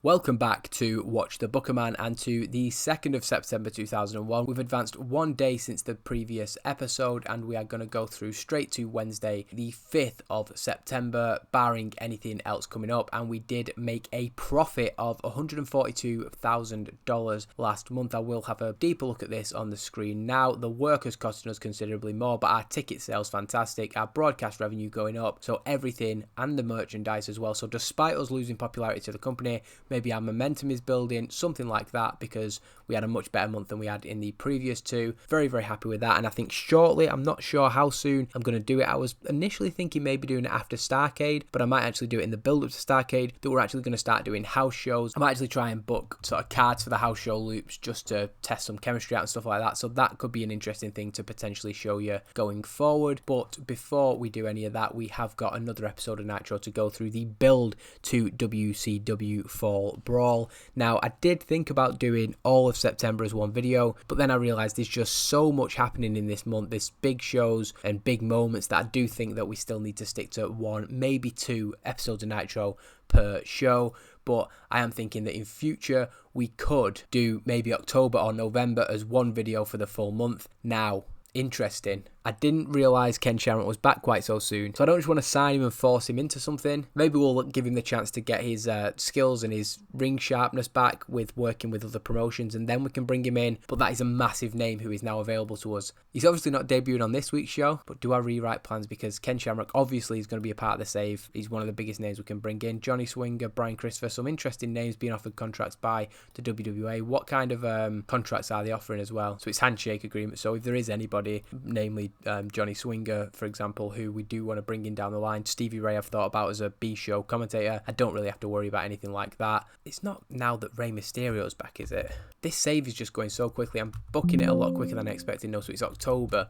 Welcome back to Watch the Booker Man and to the 2nd of September 2001. We've advanced one day since the previous episode and we are going to go through straight to Wednesday, the 5th of September, barring anything else coming up. And we did make a profit of $142,000 last month. I will have a deeper look at this on the screen now. The work has costing us considerably more, but our ticket sales fantastic, our broadcast revenue going up, so everything and the merchandise as well. So despite us losing popularity to the company, maybe our momentum is building, something like that, because we had a much better month than we had in the previous two. Very, very happy with that. And I think shortly, I'm not sure how soon I'm going to do it. I was initially thinking maybe doing it after Starrcade, but I might actually do it in the build-up to Starrcade, that we're actually going to start doing house shows. I might actually try and book sort of cards for the house show loops just to test some chemistry out and stuff like that. So that could be an interesting thing to potentially show you going forward. But before we do any of that, we have got another episode of Nitro to go through, the build to WCW Fall Brawl. Now, I did think about doing all of September as one video, but then I realized there's just so much happening in this month, there's big shows and big moments, that I do think that we still need to stick to one, maybe two episodes of Nitro per show. But I am thinking that in future we could do maybe October or November as one video for the full month. Now, interesting, I didn't realise Ken Shamrock was back quite so soon, so I don't just want to sign him and force him into something. Maybe we'll give him the chance to get his skills and his ring sharpness back with working with other promotions, and then we can bring him in. But that is a massive name who is now available to us. He's obviously not debuting on this week's show, but do I rewrite plans? Because Ken Shamrock obviously is going to be a part of the save. He's one of the biggest names we can bring in. Johnny Swinger, Brian Christopher, some interesting names being offered contracts by the WWA. What kind of contracts are they offering as well? So it's handshake agreement. So if there is anybody, namely Johnny Swinger, for example, who we do want to bring in down the line. Stevie Ray I've thought about as a B-show commentator. I don't really have to worry about anything like that. It's not now that Rey Mysterio's back, is it? This save is just going so quickly. I'm booking it a lot quicker than I expected. No, so it's October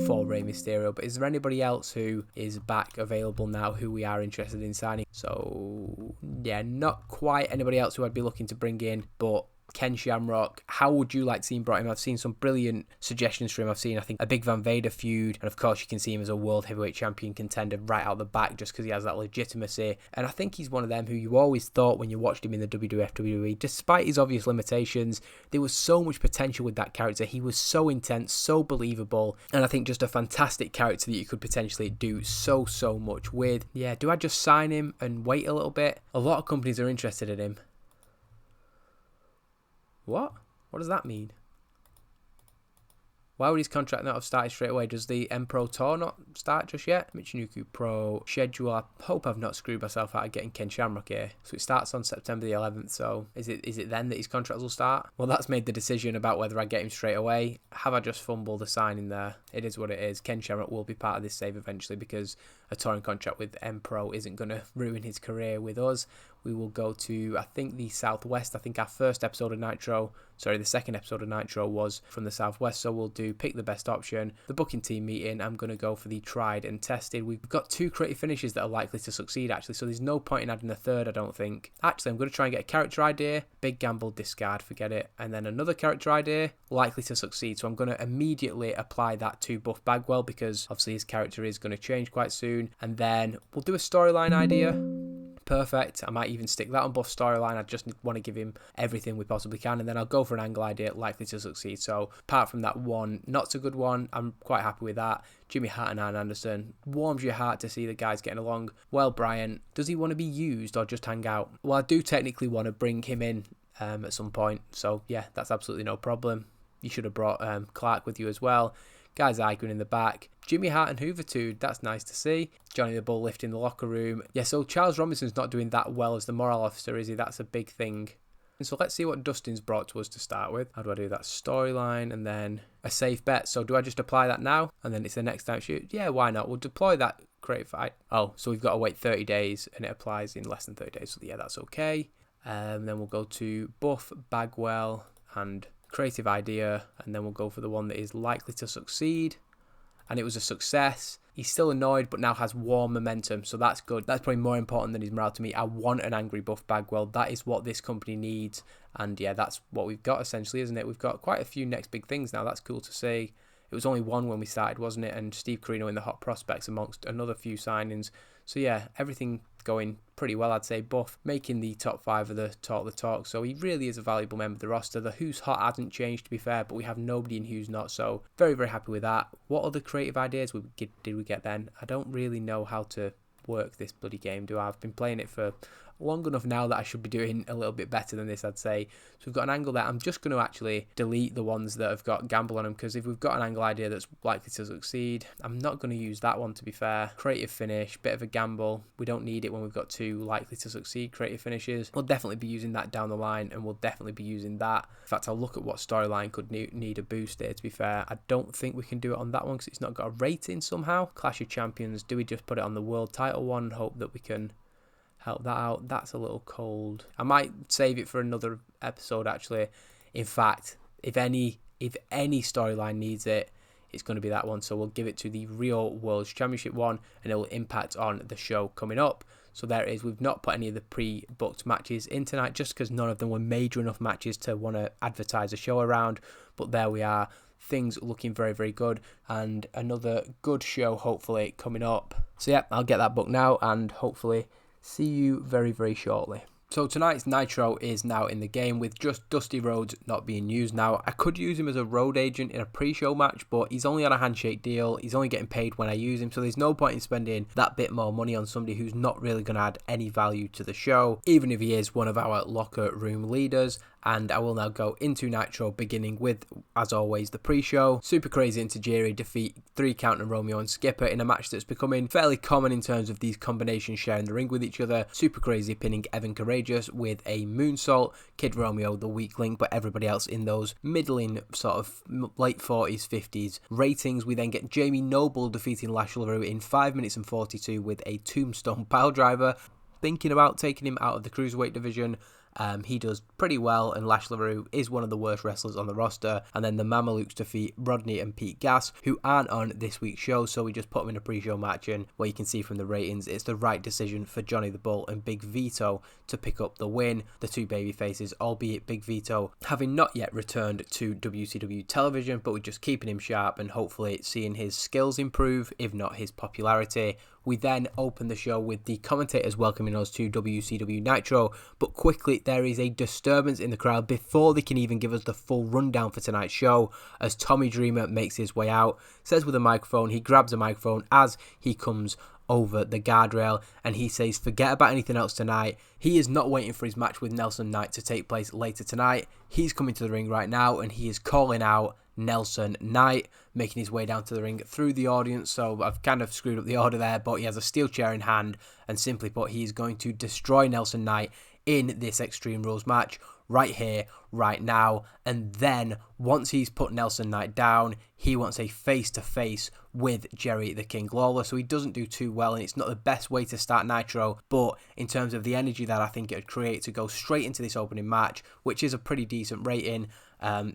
for Rey Mysterio. But is there anybody else who is back available now who we are interested in signing? So, yeah, not quite anybody else who I'd be looking to bring in, but Ken Shamrock, how would you like to see him brought in? I've seen some brilliant suggestions for him. I've seen, I think, a big Van Vader feud, and of course you can see him as a world heavyweight champion contender right out the back just because he has that legitimacy. And I think he's one of them who you always thought when you watched him in the WWF, WWE, despite his obvious limitations, there was so much potential with that character. He was so intense, so believable, and I think just a fantastic character that you could potentially do so much with. Yeah, do I just sign him and wait a little bit? A lot of companies are interested in him. What? What does that mean? Why would his contract not have started straight away? Does the M-Pro Tour not start just yet? Michinoku Pro schedule. I hope I've not screwed myself out of getting Ken Shamrock here. So it starts on September the 11th. So is it then that his contract will start? Well, that's made the decision about whether I get him straight away. Have I just fumbled the signing there? It is what it is. Ken Shamrock will be part of this save eventually because a touring contract with M-Pro isn't going to ruin his career with us. We will go to, I think, the Southwest. I think our first episode of Nitro, the second episode of Nitro was from the Southwest. So we'll do pick the best option. The booking team meeting, I'm going to go for the tried and tested. We've got two creative finishes that are likely to succeed, actually. So there's no point in adding a third, I don't think. Actually, I'm going to try and get a character idea. Big gamble, discard, forget it. And then another character idea, likely to succeed. So I'm going to immediately apply that to Buff Bagwell because obviously his character is going to change quite soon. And then we'll do a storyline idea. Perfect. I might even stick that on Buff's storyline. I just want to give him everything we possibly can, and then I'll go for an angle idea likely to succeed. So apart from that one not so good one, I'm quite happy with that. Jimmy Hart and Arn Anderson, warms your heart to see the guys getting along. Well, Brian, does he want to be used or just hang out? Well, I do technically want to bring him in at some point, so yeah, that's absolutely no problem. You should have brought Clark with you as well. Guys arguing in the back. Jimmy Hart and Juventud, that's nice to see. Johnny the Bull lifting the locker room. Yeah, so Charles Robinson's not doing that well as the moral officer, is he? That's a big thing. And so let's see what Dustin's brought to us to start with. How do I do that? Storyline and then a safe bet. So do I just apply that now? And then it's the next time shoot? Yeah, why not? We'll deploy that creative fight. Oh, so we've got to wait 30 days and it applies in less than 30 days. So yeah, that's okay. Then we'll go to Buff, Bagwell and creative idea, and then we'll go for the one that is likely to succeed, and it was a success. He's still annoyed but now has warm momentum, so that's good. That's probably more important than his morale to me. I want an angry Buff Bagwell. That is what this company needs, and yeah, that's what we've got essentially, isn't it? We've got quite a few next big things now. That's cool to see. It was only one when we started, wasn't it? And Steve Corino in the hot prospects amongst another few signings. So yeah, everything going pretty well, I'd say. Buff making the top 5 of the talk. So he really is a valuable member of the roster. The Who's Hot hasn't changed, to be fair, but we have nobody in Who's Not. So very, very happy with that. What other creative ideas did we get then? I don't really know how to work this bloody game, do I? I've been playing it for long enough now that I should be doing a little bit better than this, I'd say. So we've got an angle there. I'm just going to actually delete the ones that have got gamble on them, because if we've got an angle idea that's likely to succeed, I'm not going to use that one, to be fair. Creative finish, bit of a gamble. We don't need it when we've got 2 likely to succeed creative finishes. We'll definitely be using that down the line, and we'll definitely be using that. In fact, I'll look at what storyline could need a boost here, to be fair. I don't think we can do it on that one because it's not got a rating somehow. Clash of Champions, do we just put it on the world title one and hope that we can help that out? That's a little cold. I might save it for another episode, actually. In fact, if any storyline needs it, it's going to be that one. So we'll give it to the Real World Championship one, and it will impact on the show coming up. So there it is. We've not put any of the pre-booked matches in tonight, just because none of them were major enough matches to want to advertise a show around. But there we are. Things looking very, very good, and another good show hopefully coming up. So yeah, I'll get that booked now, and hopefully see you very, very shortly. So tonight's Nitro is now in the game, with just Dusty Rhodes not being used. Now, I could use him as a road agent in a pre-show match, but he's only on a handshake deal. He's only getting paid when I use him, so there's no point in spending that bit more money on somebody who's not really going to add any value to the show, even if he is one of our locker room leaders. And I will now go into Nitro, beginning with, as always, the pre-show. Super Crazy and Tajiri defeat 3 Count and Romeo and Skipper in a match that's becoming fairly common in terms of these combinations sharing the ring with each other. Super Crazy pinning Evan Courageous with a moonsault. Kid Romeo the weak link, but everybody else in those middling sort of late 40s, 50s ratings. We then get Jamie Noble defeating Lash LaRue in 5 minutes and 42 with a tombstone piledriver. Thinking about taking him out of the Cruiserweight division. He does pretty well, and Lash LaRue is one of the worst wrestlers on the roster. And then the Mamalukes defeat Rodney and Pete Gas, who aren't on this week's show, so we just put them in a pre-show match, and where you can see from the ratings, it's the right decision for Johnny the Bull and Big Vito to pick up the win. The 2 baby faces, albeit Big Vito having not yet returned to WCW television, but we're just keeping him sharp and hopefully seeing his skills improve, if not his popularity. We then open the show with the commentators welcoming us to WCW Nitro, but quickly there is a disturbance in the crowd before they can even give us the full rundown for tonight's show, as Tommy Dreamer makes his way out, says with a microphone, he grabs a microphone as he comes over the guardrail, and he says forget about anything else tonight. He is not waiting for his match with Nelson Knight to take place later tonight. He's coming to the ring right now, and he is calling out Nelson Knight, making his way down to the ring through the audience. So I've kind of screwed up the order there, but he has a steel chair in hand, and simply put, he is going to destroy Nelson Knight in this Extreme Rules match right here, right now. And then once he's put Nelson Knight down, he wants a face-to-face with Jerry the King Lawler. So he doesn't do too well, and it's not the best way to start Nitro, but in terms of the energy that I think it would create to go straight into this opening match, which is a pretty decent rating,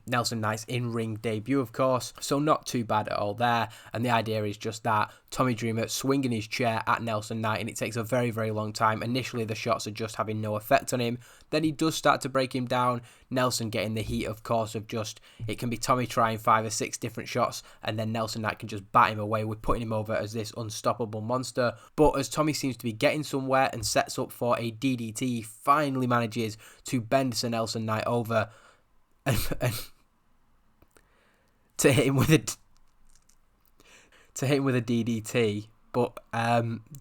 Nelson Knight's in-ring debut, of course, so not too bad at all there. And the idea is just that Tommy Dreamer swinging his chair at Nelson Knight, and it takes a very, very long time. Initially the shots are just having no effect on him, then he does start to break him down. Nelson getting the heat, of course, of just, it can be Tommy trying 5 or 6 different shots, and then Nelson Knight can just bat him away. We're putting him over as this unstoppable monster. But as Tommy seems to be getting somewhere and sets up for a DDT, he finally manages to bend Sir Nelson Knight over and to hit him with a DDT. But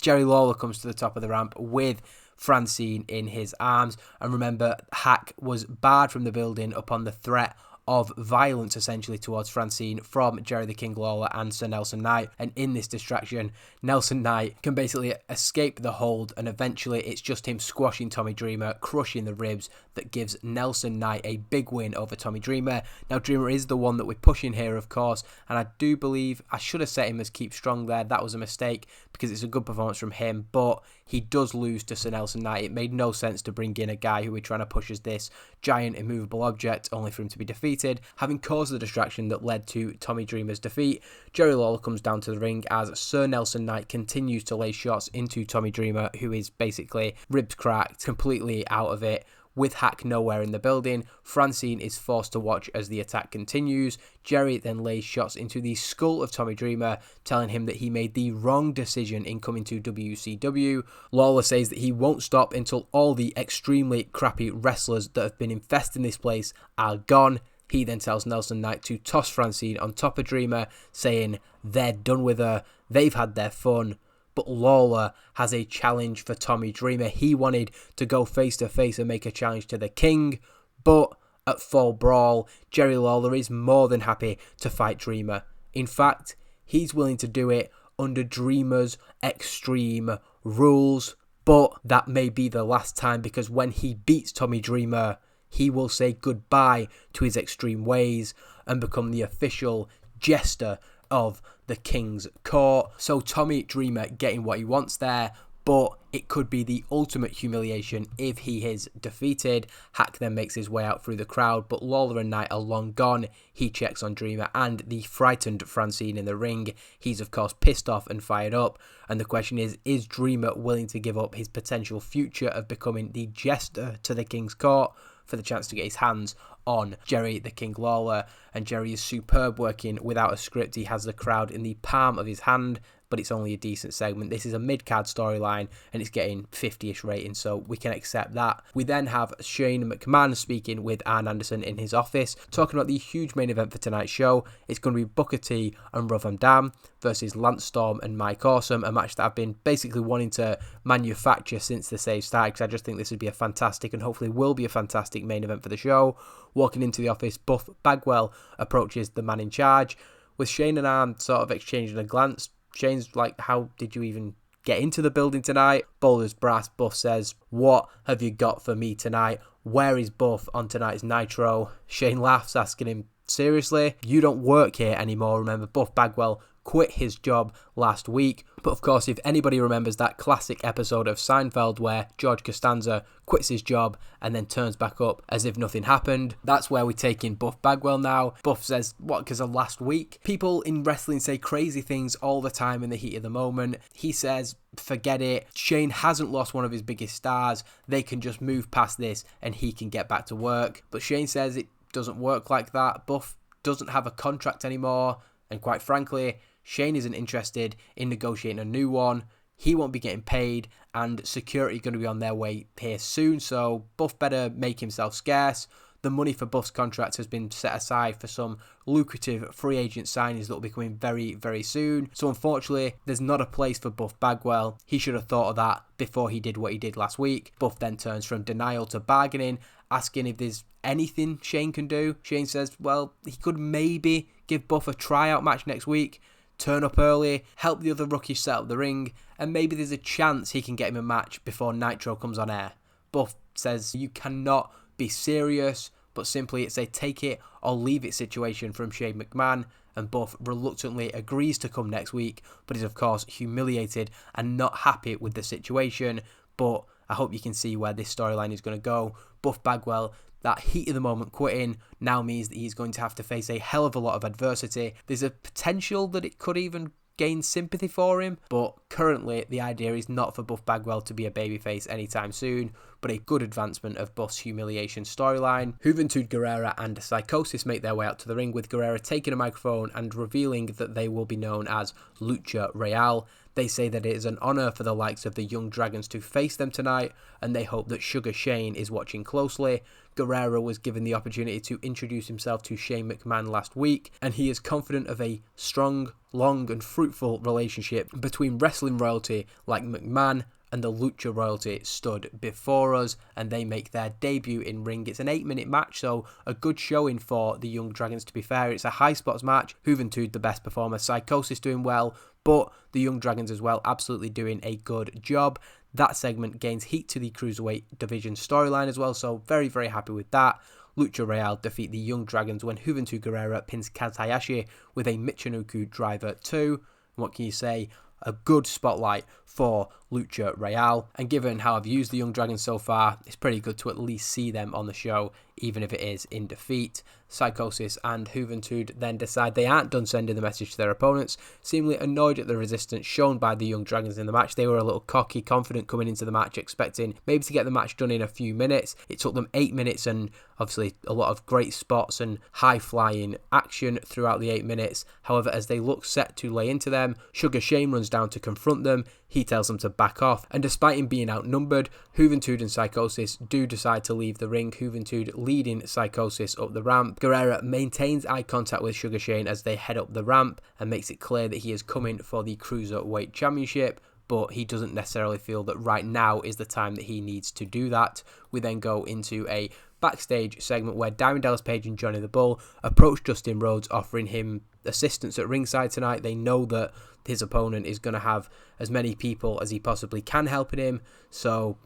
Jerry Lawler comes to the top of the ramp with Francine in his arms, and remember, Hack was barred from the building upon the threat of violence essentially towards Francine from Jerry the King Lawler and Sir Nelson Knight. And in this distraction, Nelson Knight can basically escape the hold, and eventually it's just him squashing Tommy Dreamer, crushing the ribs, that gives Nelson Knight a big win over Tommy Dreamer. Now Dreamer is the one that we're pushing here, of course, and I do believe I should have set him as Keep Strong there. That was a mistake because it's a good performance from him, but he does lose to Sir Nelson Knight. It made no sense to bring in a guy who we're trying to push as this giant immovable object, only for him to be defeated, having caused the distraction that led to Tommy Dreamer's defeat. Jerry Lawler comes down to the ring as Sir Nelson Knight continues to lay shots into Tommy Dreamer, who is basically ribs cracked, completely out of it. With Hack nowhere in the building, Francine is forced to watch as the attack continues. Jarrett then lays shots into the skull of Tommy Dreamer, telling him that he made the wrong decision in coming to WCW. Lawler says that he won't stop until all the extremely crappy wrestlers that have been infesting this place are gone. He then tells Nelson Knight to toss Francine on top of Dreamer, saying they're done with her, they've had their fun. But Lawler has a challenge for Tommy Dreamer. He wanted to go face to face and make a challenge to the King, but at Fall Brawl, Jerry Lawler is more than happy to fight Dreamer. In fact, he's willing to do it under Dreamer's extreme rules, but that may be the last time, because when he beats Tommy Dreamer, he will say goodbye to his extreme ways and become the official jester of the King's Court. So Tommy Dreamer getting what he wants there, but it could be the ultimate humiliation if he is defeated. Hack then makes his way out through the crowd, but Lawler and Knight are long gone. He checks on Dreamer and the frightened Francine in the ring. He's of course pissed off and fired up, and the question is Dreamer willing to give up his potential future of becoming the jester to the King's Court for the chance to get his hands on Jerry the King Lawler? And Jerry is superb working without a script. He has the crowd in the palm of his hand, but it's only a decent segment. This is a mid-card storyline and it's getting 50-ish ratings, so we can accept that. We then have Shane McMahon speaking with Arn Anderson in his office, talking about the huge main event for tonight's show. It's going to be Booker T and Rob Van Dam versus Lance Storm and Mike Awesome, a match that I've been basically wanting to manufacture since the save started, because I just think this would be a fantastic, and hopefully will be a fantastic main event for the show. Walking into the office, Buff Bagwell approaches the man in charge, with Shane and Arn sort of exchanging a glance. Shane's like, how did you even get into the building tonight? Bold as brass, Buff says, what have you got for me tonight? Where is Buff on tonight's Nitro? Shane laughs, asking him, seriously? You don't work here anymore. Remember, Buff Bagwell quit his job last week. But of course, if anybody remembers that classic episode of Seinfeld where George Costanza quits his job and then turns back up as if nothing happened, that's where we take in Buff Bagwell now. Buff says, what, because of last week? People in wrestling say crazy things all the time in the heat of the moment. He says, forget it. Shane hasn't lost one of his biggest stars. They can just move past this and he can get back to work. But Shane says it doesn't work like that. Buff doesn't have a contract anymore, and quite frankly, Shane isn't interested in negotiating a new one. He won't be getting paid, and security going to be on their way here soon, so Buff better make himself scarce. The money for Buff's contract has been set aside for some lucrative free agent signings that will be coming very, very soon. So unfortunately, there's not a place for Buff Bagwell. He should have thought of that before he did what he did last week. Buff then turns from denial to bargaining, asking if there's anything Shane can do. Shane says, well, he could maybe give Buff a tryout match next week, turn up early, help the other rookies set up the ring, and maybe there's a chance he can get him a match before Nitro comes on air. Buff says you cannot be serious, but simply it's a take it or leave it situation from Shane McMahon, and Buff reluctantly agrees to come next week, but is of course humiliated and not happy with the situation. But I hope you can see where this storyline is going to go. Buff Bagwell, that heat of the moment quitting now means that he's going to have to face a hell of a lot of adversity. There's a potential that it could even gain sympathy for him, but currently the idea is not for Buff Bagwell to be a babyface anytime soon, but a good advancement of Buff's humiliation storyline. Juventud Guerrera and Psicosis make their way out to the ring, with Guerrera taking a microphone and revealing that they will be known as Lucha Real. They say that it is an honour for the likes of the Young Dragons to face them tonight, and they hope that Sugar Shane is watching closely. Guerrero was given the opportunity to introduce himself to Shane McMahon last week, and he is confident of a strong, long and fruitful relationship between wrestling royalty like McMahon and the Lucha royalty stood before us, and they make their debut in ring. It's an 8-minute match, so a good showing for the Young Dragons, to be fair. It's a high spots match. Juventud the best performer, Psicosis doing well, but the Young Dragons as well absolutely doing a good job. That segment gains heat to the Cruiserweight division storyline as well, so very, very happy with that. Lucha Real defeat the Young Dragons when Juventud Guerrera pins Kaz Hayashi with a Michinoku Driver 2. What can you say? a good spotlight for Lucha Real. And given how I've used the Young Dragons so far, it's pretty good to at least see them on the show, even if it is in defeat. Psicosis and Juventud then decide they aren't done sending the message to their opponents, seemingly annoyed at the resistance shown by the Young Dragons in the match. They were a little cocky, confident coming into the match, expecting maybe to get the match done in a few minutes. It took them 8 minutes and obviously a lot of great spots and high-flying action throughout the 8 minutes. However, as they look set to lay into them, Sugar Shane runs down to confront them. He tells them to back off, and despite him being outnumbered, Juventud and Psicosis do decide to leave the ring, Juventud leading Psicosis up the ramp. Guerrera maintains eye contact with Sugar Shane as they head up the ramp and makes it clear that he is coming for the Cruiserweight Championship, but he doesn't necessarily feel that right now is the time that he needs to do that. We then go into a backstage segment where Diamond Dallas Page and Johnny the Bull approach Dustin Rhodes, offering him assistance at ringside tonight. They know that his opponent is going to have as many people as he possibly can helping him, so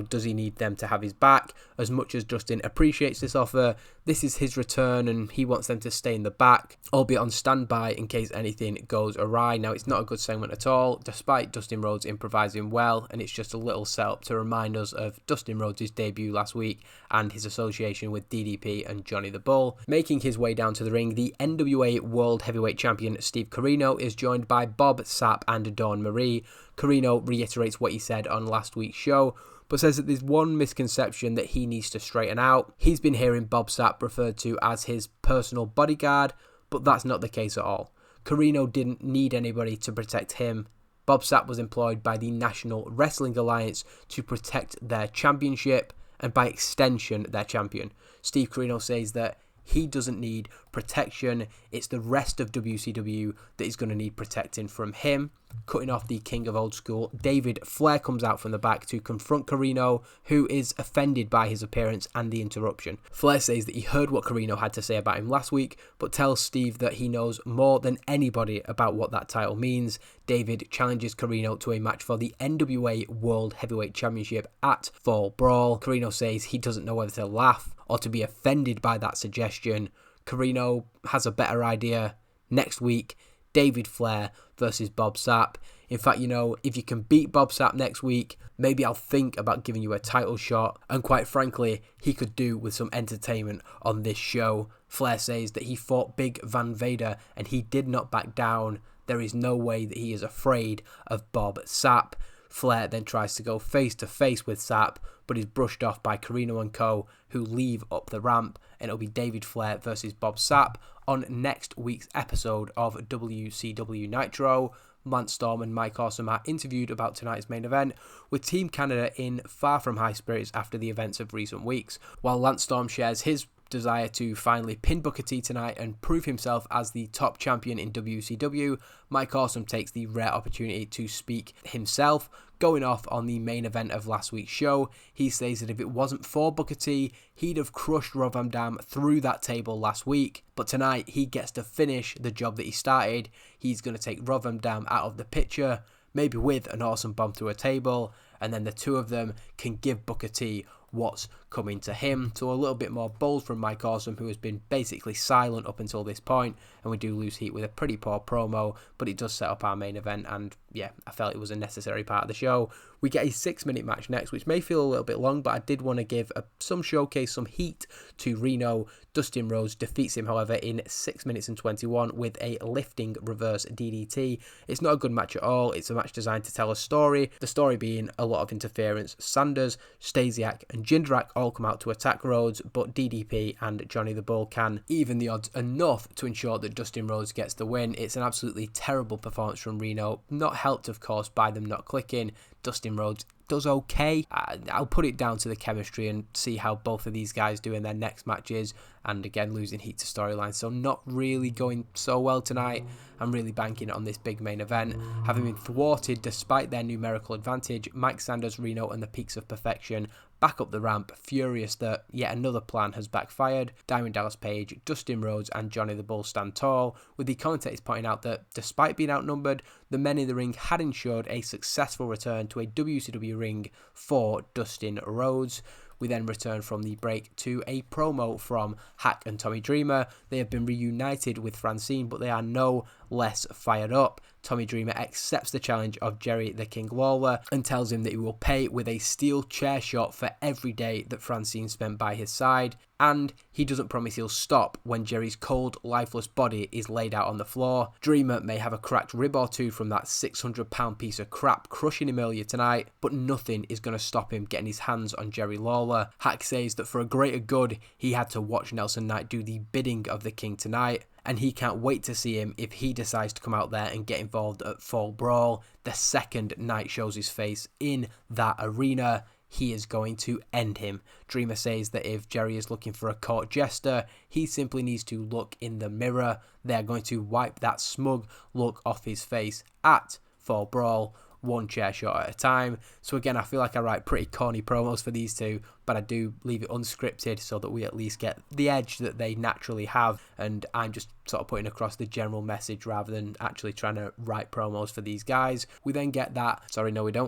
does he need them to have his back? As much as Dustin appreciates this offer, this is his return and he wants them to stay in the back, albeit on standby in case anything goes awry. Now, it's not a good segment at all, despite Dustin Rhodes improvising well, and it's just a little setup to remind us of Dustin Rhodes' debut last week and his association with DDP and Johnny the Bull. Making his way down to the ring, the NWA World Heavyweight Champion Steve Corino is joined by Bob Sapp and Dawn Marie. Corino reiterates what he said on last week's show, but says that there's one misconception that he needs to straighten out. He's been hearing Bob Sapp referred to as his personal bodyguard, but that's not the case at all. Corino didn't need anybody to protect him. Bob Sapp was employed by the National Wrestling Alliance to protect their championship, and by extension, their champion. Steve Corino says that he doesn't need protection. It's the rest of WCW that is going to need protecting from him. Cutting off the king of old school, David Flair comes out from the back to confront Corino, who is offended by his appearance and the interruption. Flair says that he heard what Corino had to say about him last week, but tells Steve that he knows more than anybody about what that title means. David challenges Corino to a match for the NWA World Heavyweight Championship at Fall Brawl. Corino says he doesn't know whether to laugh or to be offended by that suggestion. Corino has a better idea. Next week, David Flair versus Bob Sapp. In fact, if you can beat Bob Sapp next week, maybe I'll think about giving you a title shot. And quite frankly, he could do with some entertainment on this show. Flair says that he fought Big Van Vader and he did not back down. There is no way that he is afraid of Bob Sapp. Flair then tries to go face to face with Sapp, but is brushed off by Corino and co, who leave up the ramp, and it'll be David Flair versus Bob Sapp on next week's episode of WCW Nitro. Lance Storm and Mike Awesome are interviewed about tonight's main event, with Team Canada in far from high spirits after the events of recent weeks. While Lance Storm shares his desire to finally pin Booker T tonight and prove himself as the top champion in WCW, Mike Awesome takes the rare opportunity to speak himself, going off on the main event of last week's show. He says that if it wasn't for Booker T, he'd have crushed Rob Van Dam through that table last week, but tonight he gets to finish the job that he started. He's going to take Rob Van Dam out of the picture, maybe with an awesome bomb through a table, and then the two of them can give Booker T what's coming to him. So a little bit more bold from Mike Awesome, who has been basically silent up until this point, and we do lose heat with a pretty poor promo, but it does set up our main event, and yeah, I felt it was a necessary part of the show. We get a 6-minute match next, which may feel a little bit long, but I did want to give some showcase, some heat to Reno. Dustin Rhodes defeats him, however, in 6 minutes and 21 with a lifting reverse DDT. It's not a good match at all. It's a match designed to tell a story, the story being a lot of interference. Sanders, Stasiak and Jindrak all come out to attack Rhodes, but DDP and Johnny the Bull can even the odds enough to ensure that Dustin Rhodes gets the win. It's an absolutely terrible performance from Reno, not helped of course by them not clicking. Dustin Rhodes does okay. I'll put it down to the chemistry and see how both of these guys do in their next matches, and again losing heat to storyline, so not really going so well tonight. I'm really banking on this big main event. Having been thwarted despite their numerical advantage, Mike Sanders, Reno and the Peaks of Perfection back up the ramp, furious that yet another plan has backfired. Diamond Dallas Page, Dustin Rhodes and Johnny the Bull stand tall, with the commentators pointing out that despite being outnumbered, the men in the ring had ensured a successful return to a WCW ring for Dustin Rhodes. We then return from the break to a promo from Hack and Tommy Dreamer. They have been reunited with Francine, but they are no less fired up. Tommy Dreamer accepts the challenge of Jerry the King Lawler and tells him that he will pay with a steel chair shot for every day that Francine spent by his side, and he doesn't promise he'll stop when Jerry's cold, lifeless body is laid out on the floor. Dreamer may have a cracked rib or two from that 600-pound piece of crap crushing him earlier tonight, but nothing is going to stop him getting his hands on Jerry Lawler. Hack says that for a greater good, he had to watch Nelson Knight do the bidding of the King tonight, and he can't wait to see him if he decides to come out there and get involved at Fall Brawl. The second Knight shows his face in that arena, he is going to end him. Dreamer says that if Jerry is looking for a court jester, he simply needs to look in the mirror. They're going to wipe that smug look off his face at Fall Brawl, one chair shot at a time. So again, I feel like I write pretty corny promos for these two, but I do leave it unscripted so that we at least get the edge that they naturally have, and I'm just sort of putting across the general message rather than actually trying to write promos for these guys. We then get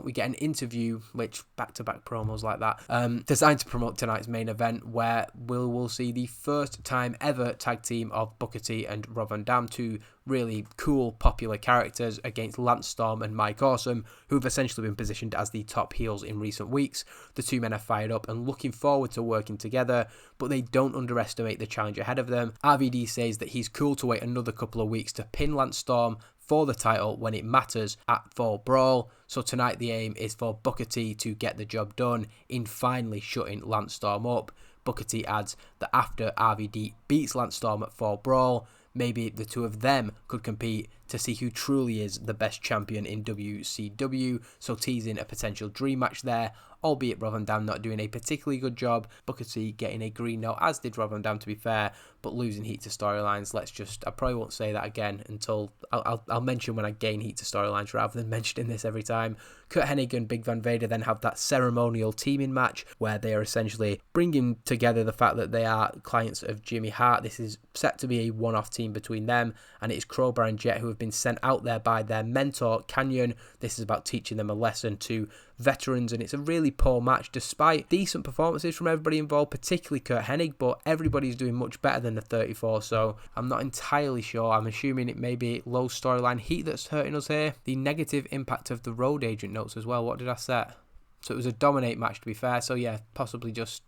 we get an interview, which back-to-back promos like that, designed to promote tonight's main event, where we'll see the first time ever tag team of Booker T and Rob Van Dam, two really cool, popular characters, against Lance Storm and Mike Awesome, who have essentially been positioned as the top heels in recent weeks. The two men are fired up and looking forward to working together, but they don't underestimate the challenge ahead of them. RVD says that he's cool to wait another couple of weeks to pin Lance Storm for the title when it matters at Fall Brawl. So tonight the aim is for Booker T to get the job done in finally shutting Lance Storm up. Booker T adds that after RVD beats Lance Storm at Fall Brawl, maybe the two of them could compete to see who truly is the best champion in WCW, so teasing a potential dream match there, albeit Rob Van Dam not doing a particularly good job, Booker T getting a green note, as did Rob Van Dam to be fair, but losing heat to storylines. I probably won't say that again until, I'll mention when I gain heat to storylines rather than mentioning this every time. Kurt Hennig and Big Van Vader then have that ceremonial teaming match where they are essentially bringing together the fact that they are clients of Jimmy Hart. This is set to be a one-off team between them, and it's Crowbar and Jet who have been sent out there by their mentor Kanyon. This is about teaching them a lesson to veterans, and it's a really poor match despite decent performances from everybody involved, particularly Kurt Hennig, but everybody's doing much better than the 34, so I'm not entirely sure. I'm assuming it may be low storyline heat that's hurting us here. The negative impact of the road agent notes as well. What did I set? So it was a dominate match to be fair, so yeah, possibly just,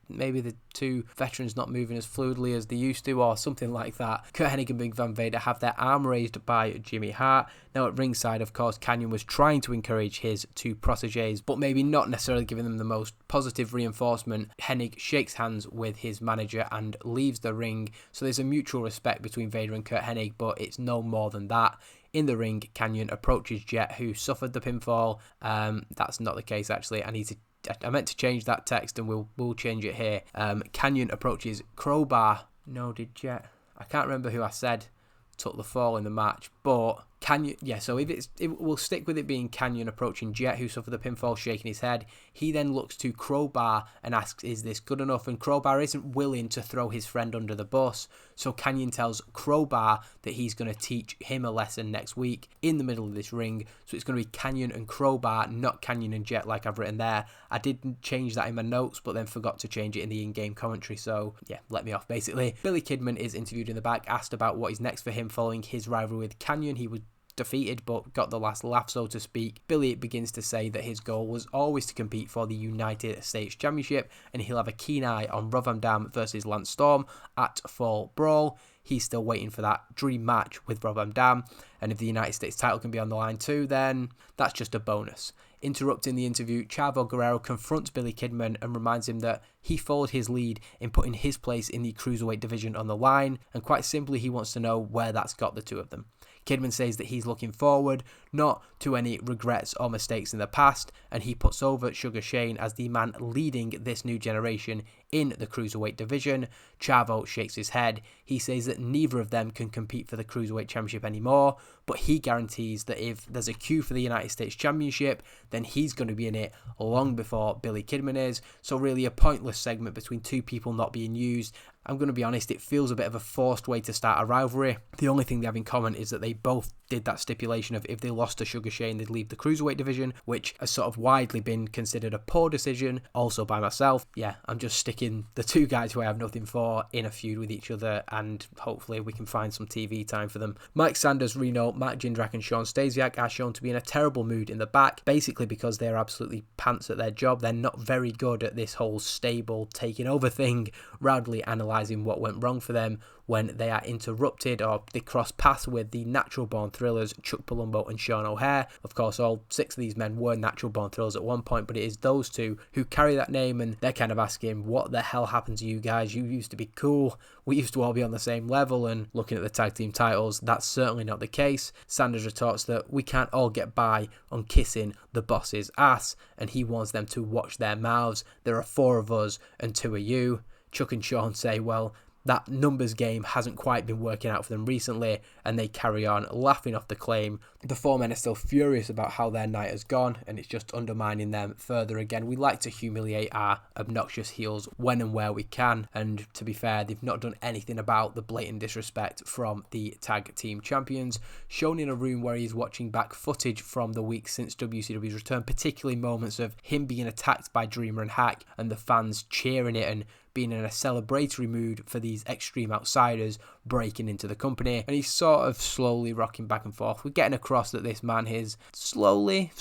maybe the two veterans not moving as fluidly as they used to, or something like that. Kurt Hennig and Big Van Vader have their arm raised by Jimmy Hart. Now at ringside, of course, Kanyon was trying to encourage his two protégés, but maybe not necessarily giving them the most positive reinforcement. Hennig shakes hands with his manager and leaves the ring, so there's a mutual respect between Vader and Kurt Hennig, but it's no more than that. In the ring, Kanyon approaches Jet, who suffered the pinfall. That's not the case, actually. I meant to change that text, and we'll change it here. Kanyon approaches Crowbar. No, did Jet? I can't remember who I said took the fall in the match, but Kanyon, so we'll stick with it being Kanyon approaching Jet, who suffered the pinfall, shaking his head. He then looks to Crowbar and asks, is this good enough? And Crowbar isn't willing to throw his friend under the bus, so Kanyon tells Crowbar that he's going to teach him a lesson next week in the middle of this ring. So it's going to be Kanyon and Crowbar, not Kanyon and Jet like I've written there. I didn't change that in my notes, but then forgot to change it in the in-game commentary, so yeah, let me off basically. Billy Kidman is interviewed in the back, asked about what is next for him following his rivalry with Kanyon. He was defeated but got the last laugh, so to speak. Billy begins to say that his goal was always to compete for the United States Championship, and he'll have a keen eye on Rob Van Dam versus Lance Storm at Fall Brawl. He's still waiting for that dream match with Rob Van Dam, and if the United States title can be on the line too, then that's just a bonus. Interrupting the interview, Chavo Guerrero confronts Billy Kidman and reminds him that he followed his lead in putting his place in the Cruiserweight division on the line, and quite simply he wants to know where that's got the two of them. Kidman says that he's looking forward, not to any regrets or mistakes in the past, and he puts over Sugar Shane as the man leading this new generation in the Cruiserweight division. Chavo shakes his head. He says that neither of them can compete for the Cruiserweight Championship anymore, but he guarantees that if there's a queue for the United States Championship, then he's going to be in it long before Billy Kidman is. So really a pointless segment between two people not being used. I'm going to be honest, it feels a bit of a forced way to start a rivalry. The only thing they have in common is that they both did that stipulation of if they lost to Sugar Shane, they'd leave the Cruiserweight division, which has sort of widely been considered a poor decision, also by myself. Yeah, I'm just sticking sticking the two guys who I have nothing for in a feud with each other, and hopefully we can find some TV time for them. Mike Sanders, Reno, Matt Jindrak and Shawn Stasiak are shown to be in a terrible mood in the back, basically because they're absolutely pants at their job. They're not very good at this whole stable taking over thing, roundly analysing what went wrong for them when they are interrupted or they cross paths with the natural born thrillers Chuck Palumbo and Sean O'Hare. Of course, all 6 of these men were natural born thrillers at one point, but it is those 2 who carry that name, and they're kind of asking, what the hell happened to you guys? You used to be cool. We used to all be on the same level, and looking at the tag team titles, that's certainly not the case. Sanders retorts that we can't all get by on kissing the boss's ass, and he wants them to watch their mouths. There are 4 of us and 2 of you. Chuck and Sean say, well, that numbers game hasn't quite been working out for them recently, and they carry on laughing off the claim. The 4 men are still furious about how their night has gone, and it's just undermining them further again. We like to humiliate our obnoxious heels when and where we can, and to be fair, they've not done anything about the blatant disrespect from the tag team champions. Shown in a room where he's watching back footage from the week since WCW's return, particularly moments of him being attacked by Dreamer and Hack and the fans cheering it and being in a celebratory mood for these extreme outsiders breaking into the company. And he's sort of slowly rocking back and forth. We're getting across that this man is slowly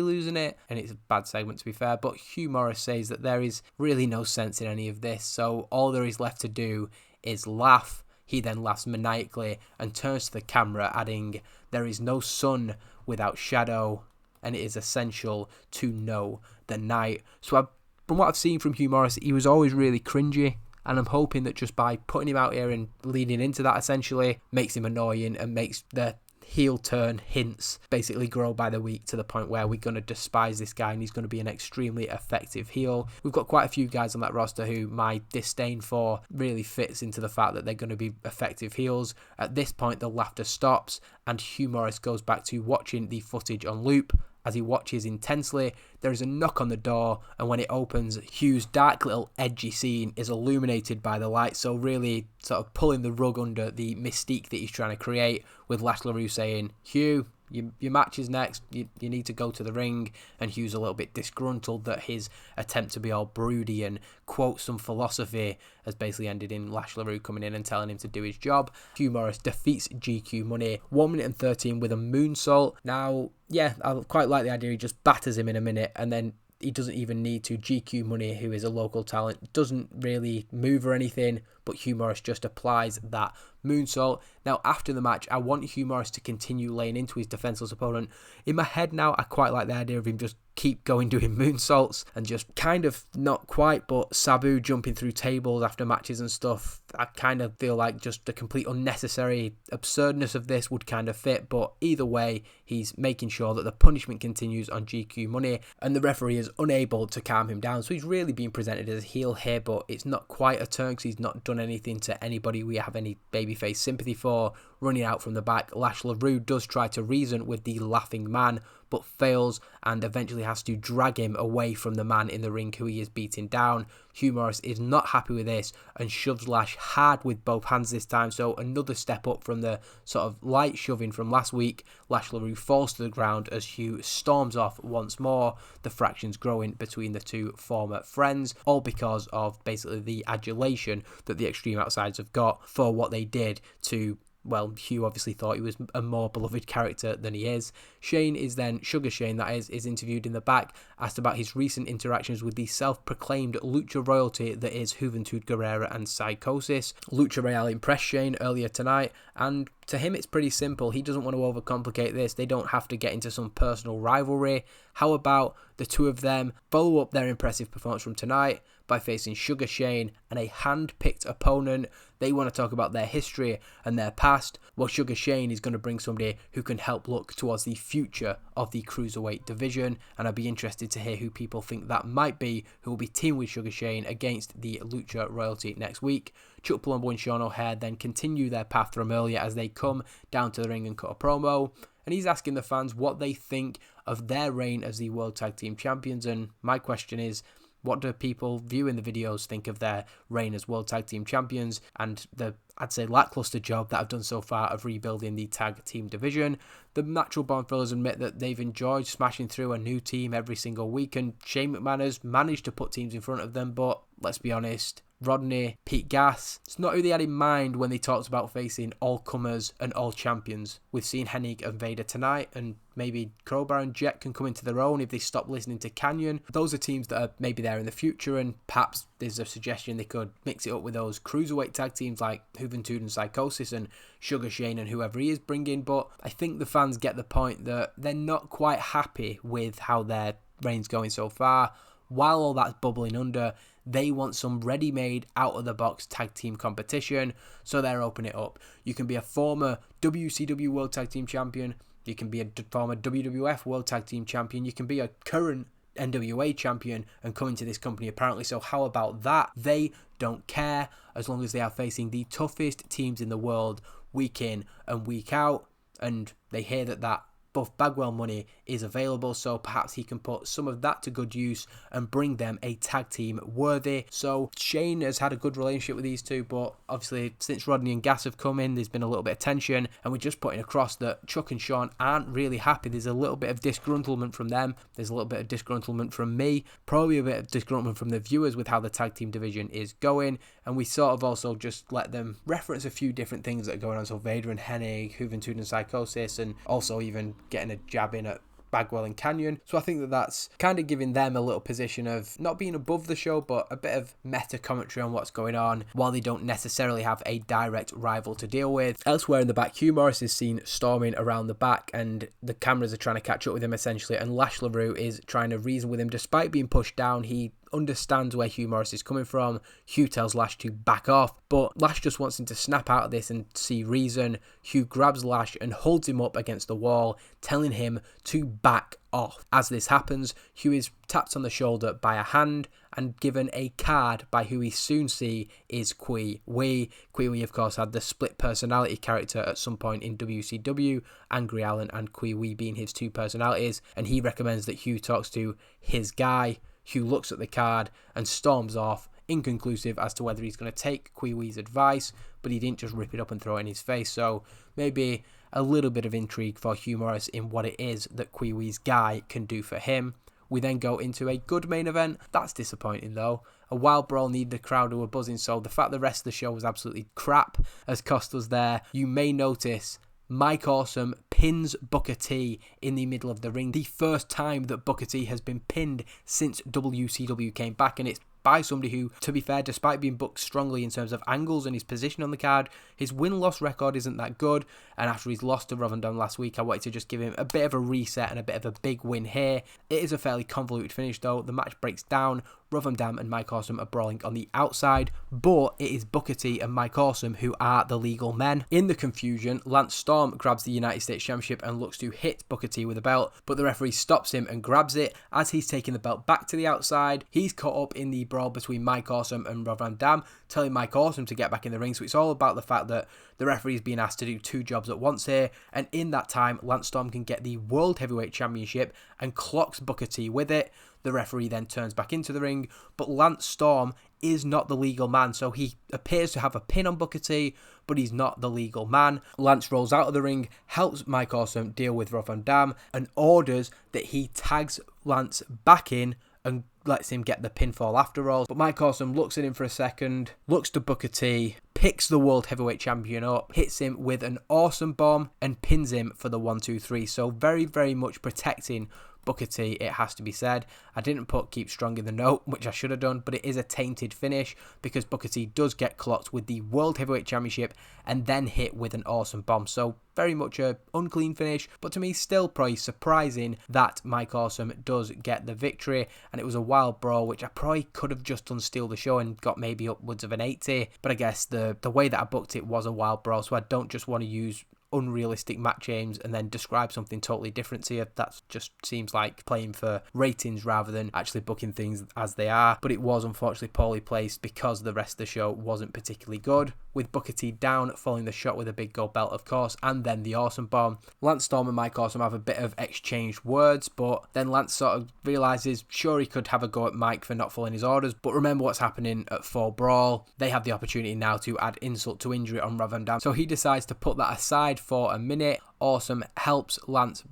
losing it, and it's a bad segment to be fair, but Hugh Morrus says that there is really no sense in any of this, so all there is left to do is laugh. He then laughs maniacally and turns to the camera, adding, there is no sun without shadow, and it is essential to know the night. So from what I've seen from Hugh Morrus, he was always really cringy, and I'm hoping that just by putting him out here and leaning into that essentially makes him annoying and makes the heel turn hints basically grow by the week to the point where we're going to despise this guy and he's going to be an extremely effective heel. We've got quite a few guys on that roster who my disdain for really fits into the fact that they're going to be effective heels. At this point, the laughter stops and Hugh Morrus goes back to watching the footage on loop. As he watches intensely, there is a knock on the door, and when it opens, Hugh's dark little edgy scene is illuminated by the light, so really sort of pulling the rug under the mystique that he's trying to create, with Lash LaRue saying, Hugh, your match is next, you need to go to the ring, and Hugh's a little bit disgruntled that his attempt to be all broody and quote some philosophy has basically ended in Lash LaRue coming in and telling him to do his job. Hugh Morrus defeats GQ Money 1 minute and 13 with a moonsault. Now, yeah, I quite like the idea he just batters him in a minute and then he doesn't even need to. GQ Money, who is a local talent, doesn't really move or anything, but Hugh Morrus just applies that moonsault. Now, after the match, I want Hugh Morrus to continue laying into his defenseless opponent. In my head now, I quite like the idea of him just keep going doing moonsaults and just kind of, not quite, but Sabu jumping through tables after matches and stuff. I kind of feel like just the complete unnecessary absurdness of this would kind of fit, but either way, he's making sure that the punishment continues on GQ Money and the referee is unable to calm him down. So he's really being presented as a heel here, but it's not quite a turn because he's not done anything to anybody we have any babyface sympathy for. Running out from the back, Lash LaRue does try to reason with the laughing man, but fails and eventually has to drag him away from the man in the ring who he is beating down. Hugh Morrus is not happy with this and shoves Lash hard with both hands this time, so another step up from the sort of light shoving from last week. Lash LaRue falls to the ground as Hugh storms off once more, the fractions growing between the two former friends, all because of basically the adulation that the Extreme Outsiders have got for what they did to, well, Hugh obviously thought he was a more beloved character than he is. Shane is then, Sugar Shane that is interviewed in the back, asked about his recent interactions with the self-proclaimed Lucha royalty that is Juventud Guerrera and Psicosis. Lucha Real impressed Shane earlier tonight, and to him it's pretty simple. He doesn't want to overcomplicate this. They don't have to get into some personal rivalry. How about the two of them follow up their impressive performance from tonight by facing Sugar Shane and a hand-picked opponent? They want to talk about their history and their past, while Sugar Shane is going to bring somebody who can help look towards the future of the Cruiserweight division, and I'd be interested to hear who people think that might be, who will be teamed with Sugar Shane against the Lucha royalty next week. Chuck Palumbo and Sean O'Hare then continue their path from earlier as they come down to the ring and cut a promo, and he's asking the fans what they think of their reign as the World Tag Team Champions, and my question is, what do people viewing the videos think of their reign as World Tag Team Champions and the, I'd say, lackluster job that I've done so far of rebuilding the tag team division? The Natural Born Thrillers admit that they've enjoyed smashing through a new team every single week, and Shane McMahon has managed to put teams in front of them, but let's be honest, Rodney, Pete Gas, it's not who they had in mind when they talked about facing all-comers and all-champions. We've seen Hennig and Vader tonight, and maybe Crowbar and Jet can come into their own if they stop listening to Kanyon. Those are teams that are maybe there in the future, and perhaps there's a suggestion they could mix it up with those cruiserweight tag teams like Juventud and Psicosis and Sugar Shane and whoever he is bringing. But I think the fans get the point that they're not quite happy with how their reign's going so far. While all that's bubbling under, they want some ready-made, out-of-the-box tag team competition, so they're opening it up. You can be a former WCW World Tag Team Champion, you can be a former WWF World Tag Team Champion, you can be a current NWA Champion and come into this company apparently, so how about that? They don't care, as long as they are facing the toughest teams in the world week in and week out, and they hear that Buff Bagwell money is available, so perhaps he can put some of that to good use and bring them a tag team worthy. So Shane has had a good relationship with these two, but obviously since Rodney and Gas have come in, there's been a little bit of tension, and we're just putting across that Chuck and Sean aren't really happy. There's a little bit of disgruntlement from them, there's a little bit of disgruntlement from me, probably a bit of disgruntlement from the viewers with how the tag team division is going, and we sort of also just let them reference a few different things that are going on. So Vader and Hennig, Juventud and Psicosis, and also even getting a jab in at Bagwell and Kanyon. So I think that's kind of giving them a little position of not being above the show, but a bit of meta commentary on what's going on, while they don't necessarily have a direct rival to deal with. Elsewhere in the back, Hugh Morrus is seen storming around the back, and the cameras are trying to catch up with him essentially, and Lash LaRue is trying to reason with him. Despite being pushed down, he understands where Hugh Morrus is coming from. Hugh tells Lash to back off, but Lash just wants him to snap out of this and see reason. Hugh grabs Lash and holds him up against the wall, telling him to back off. As this happens, Hugh is tapped on the shoulder by a hand and given a card by who we soon see is Kwee Wee. Kwee Wee, of course, had the split personality character at some point in WCW, Angry Allen and Kwee Wee being his two personalities, and he recommends that Hugh talks to his guy. Hugh looks at the card and storms off, inconclusive as to whether he's going to take Kwee Wee's advice, but he didn't just rip it up and throw it in his face, so maybe a little bit of intrigue for Hugh Morrus in what it is that Kwee Wee's guy can do for him. We then go into a good main event. That's disappointing though. A wild brawl needed the crowd who were buzzing, so the fact the rest of the show was absolutely crap has cost us there. You may notice Mike Awesome pins Booker T in the middle of the ring. The first time that Booker T has been pinned since WCW came back, and it's by somebody who, to be fair, despite being booked strongly in terms of angles and his position on the card, his win-loss record isn't that good, and after he's lost to Rovan Dam last week, I wanted to just give him a bit of a reset and a bit of a big win here. It is a fairly convoluted finish though. The match breaks down. Rovan Dam and Mike Awesome are brawling on the outside, but it is Booker T and Mike Awesome who are the legal men. In the confusion, Lance Storm grabs the United States Championship and looks to hit Booker T with a belt, but the referee stops him and grabs it. As he's taking the belt back to the outside, he's caught up in the brawl between Mike Awesome and Rovan Dam, telling Mike Awesome to get back in the ring. So it's all about the fact that the referee is being asked to do two jobs at once here, and in that time, Lance Storm can get the World Heavyweight Championship and clocks Booker T with it. The referee then turns back into the ring, but Lance Storm is not the legal man, so he appears to have a pin on Booker T, but he's not the legal man. Lance rolls out of the ring, helps Mike Awesome deal with Rovan Dam, and orders that he tags Lance back in and lets him get the pinfall after all. But Mike Awesome looks at him for a second, looks to Booker T, picks the World Heavyweight Champion up, hits him with an awesome bomb, and pins him for the 1-2-3. So very, very much protecting Booker T, it has to be said. I didn't put keep strong in the note, which I should have done, but it is a tainted finish because Booker T does get clocked with the World Heavyweight Championship and then hit with an awesome bomb. So very much a unclean finish, but to me still probably surprising that Mike Awesome does get the victory. And it was a wild brawl, which I probably could have just done steal the show and got maybe upwards of an 80, but I guess the way that I booked it was a wild brawl, so I don't just want to use unrealistic match aims and then describe something totally different to you. That just seems like playing for ratings rather than actually booking things as they are. But it was unfortunately poorly placed because the rest of the show wasn't particularly good, with Booker T down following the shot with a big gold belt, of course, and then the awesome bomb. Lance Storm and Mike Awesome have a bit of exchanged words, but then Lance sort of realises sure he could have a go at Mike for not following his orders, but remember what's happening at Fall Brawl. They have the opportunity now to add insult to injury on Rovan Dam, so he decides to put that aside for a minute. Awesome helps Lance.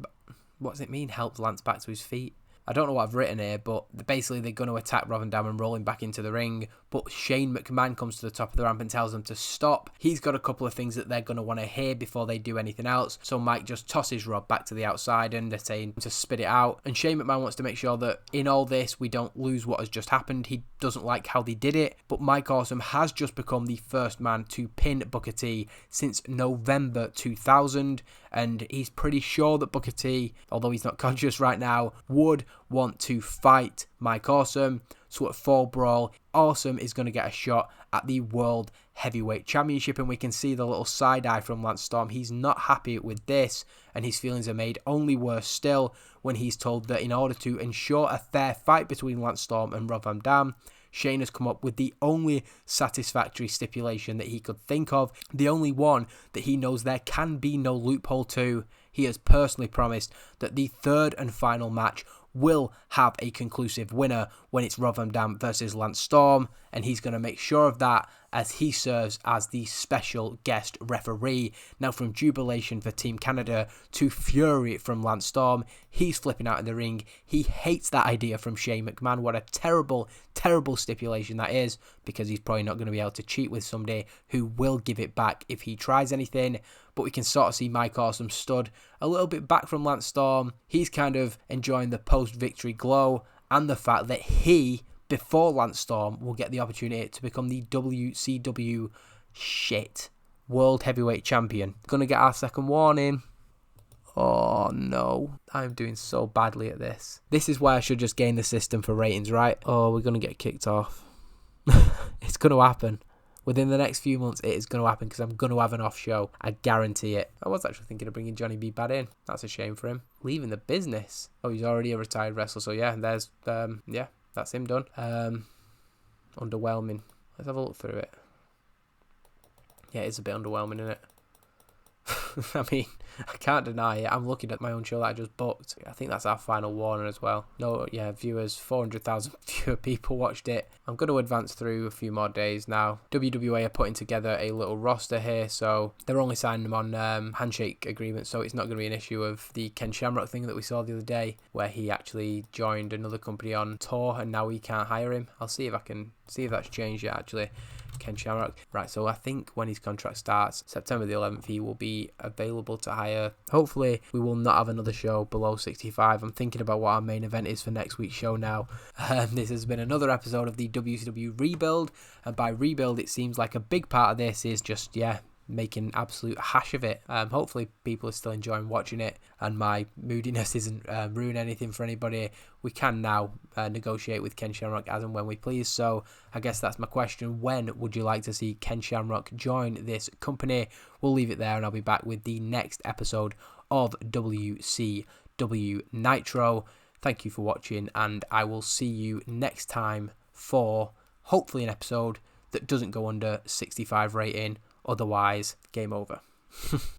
What does it mean, helps Lance back to his feet? I don't know what I've written here, but basically they're going to attack Rob Van Dam and roll him back into the ring. But Shane McMahon comes to the top of the ramp and tells them to stop. He's got a couple of things that they're going to want to hear before they do anything else. So Mike just tosses Rob back to the outside and they're saying to spit it out. And Shane McMahon wants to make sure that in all this, we don't lose what has just happened. He doesn't like how they did it. But Mike Awesome has just become the first man to pin Booker T since November 2000. And he's pretty sure that Booker T, although he's not conscious right now, would want to fight Mike Awesome. So at Fall Brawl, Awesome is going to get a shot at the World Heavyweight Championship, and we can see the little side eye from Lance Storm. He's not happy with this, and his feelings are made only worse still when he's told that in order to ensure a fair fight between Lance Storm and Rob Van Dam, Shane has come up with the only satisfactory stipulation that he could think of, the only one that he knows there can be no loophole to. He has personally promised that the third and final match will have a conclusive winner when it's Rob Van Dam versus Lance Storm, and he's going to make sure of that as he serves as the special guest referee. Now, from jubilation for Team Canada to fury from Lance Storm, he's flipping out in the ring. He hates that idea from Shane McMahon. What a terrible, terrible stipulation that is, because he's probably not going to be able to cheat with somebody who will give it back if he tries anything. But we can sort of see Mike Awesome stood a little bit back from Lance Storm. He's kind of enjoying the post-victory glow and the fact that he, before Lance Storm, will get the opportunity to become the WCW World Heavyweight Champion. Gonna get our second warning. Oh no, I'm doing so badly at this. This is why I should just gain the system for ratings, right? Oh, we're gonna get kicked off. It's gonna happen. Within the next few months, it is going to happen because I'm going to have an off show. I guarantee it. I was actually thinking of bringing Johnny B. Bad in. That's a shame for him. Leaving the business. Oh, he's already a retired wrestler. So yeah, there's, that's him done. Underwhelming. Let's have a look through it. Yeah, it's a bit underwhelming, isn't it? I mean, I can't deny it. I'm looking at my own show that I just booked. I think that's our final warning as well. No, yeah, viewers, 400,000 fewer people watched it. I'm going to advance through a few more days now. WWA are putting together a little roster here, so they're only signing them on handshake agreements, so it's not going to be an issue of the Ken Shamrock thing that we saw the other day, where he actually joined another company on tour and now we can't hire him. I'll see if I can see if that's changed yet, actually. Ken Shamrock. Right, so I think when his contract starts, September the 11th, he will be available to hire. Hopefully, we will not have another show below 65. I'm thinking about what our main event is for next week's show now. This has been another episode of the WCW Rebuild, and by rebuild, it seems like a big part of this is just, making absolute hash of it. Hopefully people are still enjoying watching it and my moodiness isn't ruining anything for anybody. We can now negotiate with Ken Shamrock as and when we please, so I guess that's my question. When would you like to see Ken Shamrock join this company? We'll leave it there and I'll be back with the next episode of WCW Nitro. Thank you for watching and I will see you next time for hopefully an episode that doesn't go under 65 rating. Otherwise, game over.